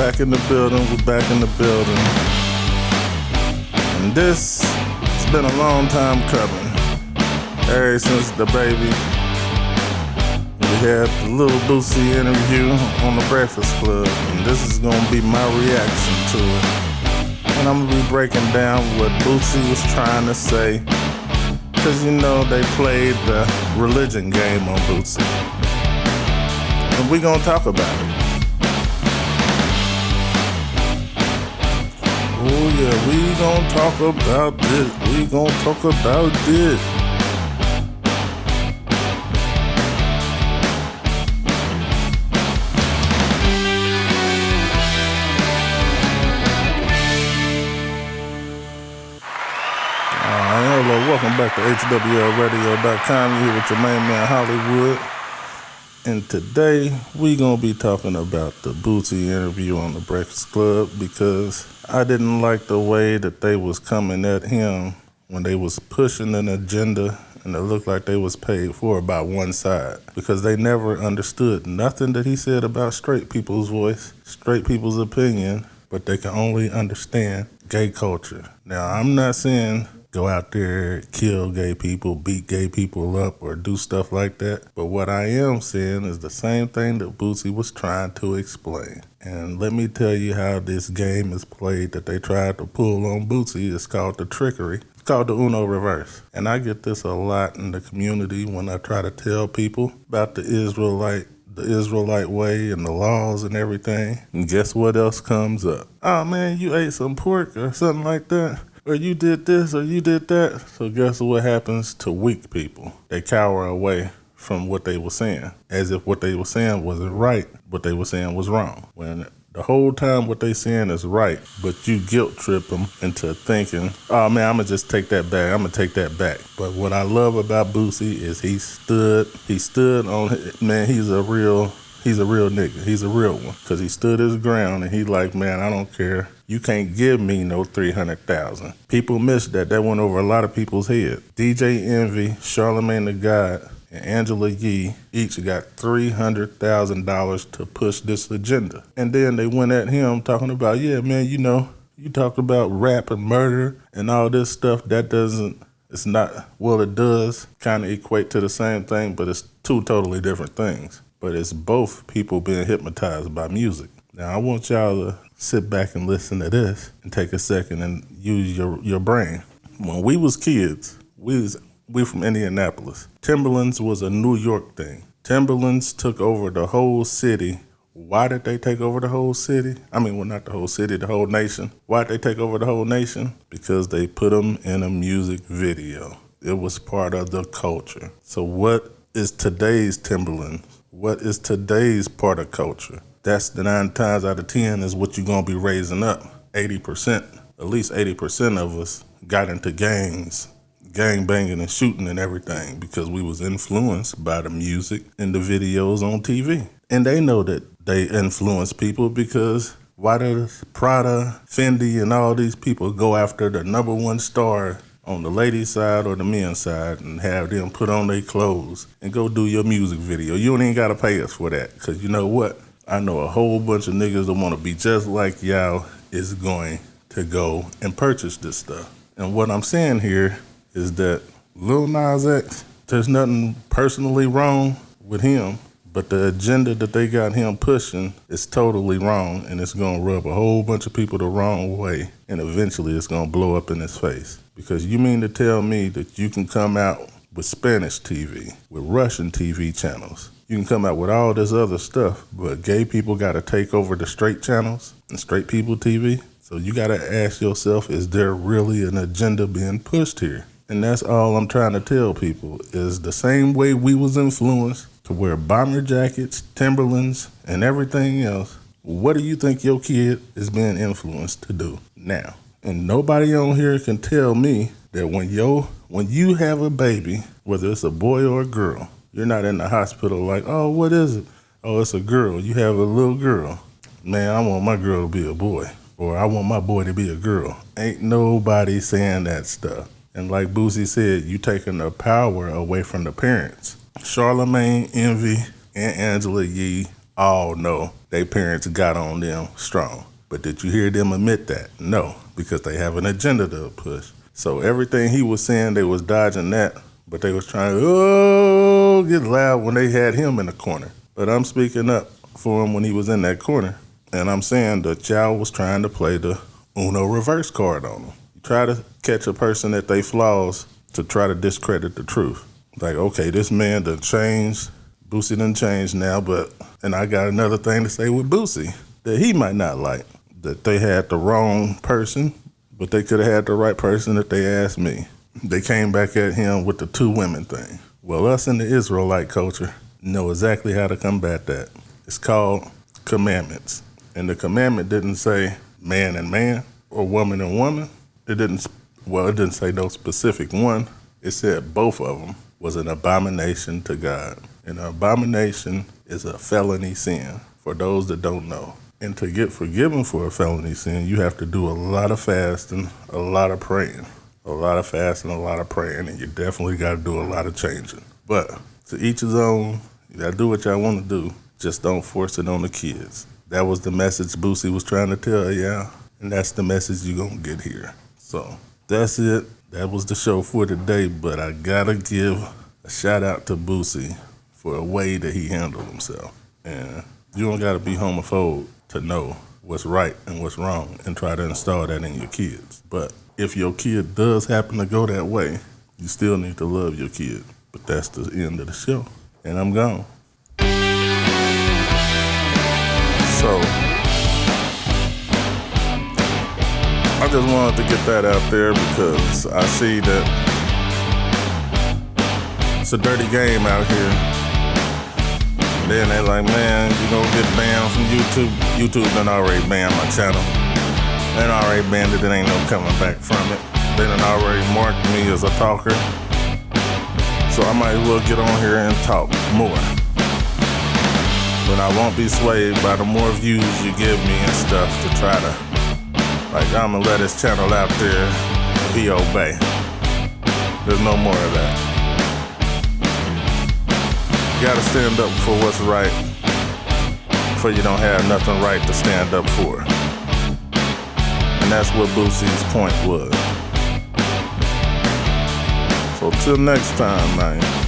back in the building. We're back in the building. And this, it's been a long time coming. Ever since the baby, we had the little Boosie interview on the Breakfast Club. And this is going to be my reaction to it. And I'm going to be breaking down what Boosie was trying to say. Because, you know, they played the religion game on Boosie. And we're going to talk about it. Oh yeah, we gonna talk about this. We gonna talk about this. Hello, welcome back to HWLRADIO.COM. You here with your main man Hollywood. And today we gonna be talking about the Boosie interview on the Breakfast Club because I didn't like the way that they was coming at him when they was pushing an agenda and it looked like they was paid for by one side because they never understood nothing that he said about straight people's voice, straight people's opinion, but they can only understand gay culture. Now, I'm not saying go out there, kill gay people, beat gay people up, or do stuff like that. But what I am saying is the same thing that Boosie was trying to explain. And let me tell you how this game is played that they tried to pull on Boosie. It's called the trickery. It's called the Uno reverse. And I get this a lot in the community when I try to tell people about the Israelite way and the laws and everything. And guess what else comes up? Oh man, you ate some pork or something like that. Or you did this, or you did that. So guess what happens to weak people? They cower away from what they were saying, as if what they were saying wasn't right, what they were saying was wrong. When the whole time what they saying is right, but you guilt trip them into thinking, oh man, I'm gonna just take that back. I'm gonna take that back. But what I love about Boosie is he stood on, man, he's a real nigga. He's a real one. Because he stood his ground and he like, man, I don't care. You can't give me no 300,000. People missed that. That went over a lot of people's head. DJ Envy, Charlemagne the God, and Angela Yee each got $300,000 to push this agenda. And then they went at him talking about, yeah, man, you know, you talked about rap and murder and all this stuff. That doesn't, it's not, well, it does kind of equate to the same thing, but it's two totally different things. But it's both people being hypnotized by music. Now, I want y'all to sit back and listen to this and take a second and use your brain. When we was kids, we from Indianapolis. Timberlands was a New York thing. Timberlands took over the whole city. Why did they take over the whole city? I mean, well, not the whole city, the whole nation. Why did they take over the whole nation? Because they put them in a music video. It was part of the culture. So what is today's Timberlands? What is today's part of culture? That's the 9 times out of 10 is what you're going to be raising up. 80%, at least 80% of us got into gangs, gang banging and shooting and everything because we was influenced by the music and the videos on TV. And they know that they influence people because why does Prada, Fendi, and all these people go after the number one star on the ladies' side or the men's side and have them put on their clothes and go do your music video? You don't even got to pay us for that because you know what? I know a whole bunch of niggas that want to be just like y'all is going to go and purchase this stuff. And what I'm saying here is that Lil Nas X, there's nothing personally wrong with him, but the agenda that they got him pushing is totally wrong, and it's going to rub a whole bunch of people the wrong way, and eventually it's going to blow up in his face. Because you mean to tell me that you can come out with Spanish TV, with Russian TV channels, you can come out with all this other stuff, but gay people got to take over the straight channels and straight people TV? So you got to ask yourself, is there really an agenda being pushed here? And that's all I'm trying to tell people, is the same way we was influenced to wear bomber jackets, Timberlands, and everything else, what do you think your kid is being influenced to do now? And nobody on here can tell me that when you have a baby, whether it's a boy or a girl, you're not in the hospital like, oh, what is it? Oh, it's a girl. You have a little girl. Man, I want my girl to be a boy. Or I want my boy to be a girl. Ain't nobody saying that stuff. And like Boosie said, you taking the power away from the parents. Charlemagne, Envy, and Angela Yee all know their parents got on them strong. But did you hear them admit that? No, because they have an agenda to push. So everything he was saying, they was dodging that, but they was trying to get loud when they had him in the corner. But I'm speaking up for him when he was in that corner, and I'm saying the child was trying to play the Uno reverse card on him. You try to catch a person at their flaws to try to discredit the truth. Like, okay, this man done changed. Boosie done changed now, and I got another thing to say with Boosie that he might not like. That they had the wrong person, but they could have had the right person if they asked me. They came back at him with the 2 women thing. Well, us in the Israelite culture know exactly how to combat that. It's called commandments. And the commandment didn't say man and man or woman and woman. It didn't say no specific one. It said both of them was an abomination to God. And an abomination is a felony sin for those that don't know. And to get forgiven for a felony sin, you have to do a lot of fasting, a lot of praying. A lot of fasting, a lot of praying, and you definitely got to do a lot of changing. But to each his own, you got to do what y'all want to do. Just don't force it on the kids. That was the message Boosie was trying to tell y'all, and that's the message you're going to get here. So that's it. That was the show for today, but I got to give a shout out to Boosie for a way that he handled himself. And you don't got to be homophobe to know what's right and what's wrong and try to install that in your kids. But if your kid does happen to go that way, you still need to love your kid. But that's the end of the show. And I'm gone. So, I just wanted to get that out there because I see that it's a dirty game out here. Then they like, man, you gonna get banned from YouTube. YouTube done already banned my channel. They done already banned it, there ain't no coming back from it. They done already marked me as a talker. So I might as well get on here and talk more. But I won't be swayed by the more views you give me and stuff to try to, like, I'm gonna let this channel out there and he obey. There's no more of that. You gotta stand up for what's right, for you don't have nothing right to stand up for. And that's what Boosie's point was. So till next time, man.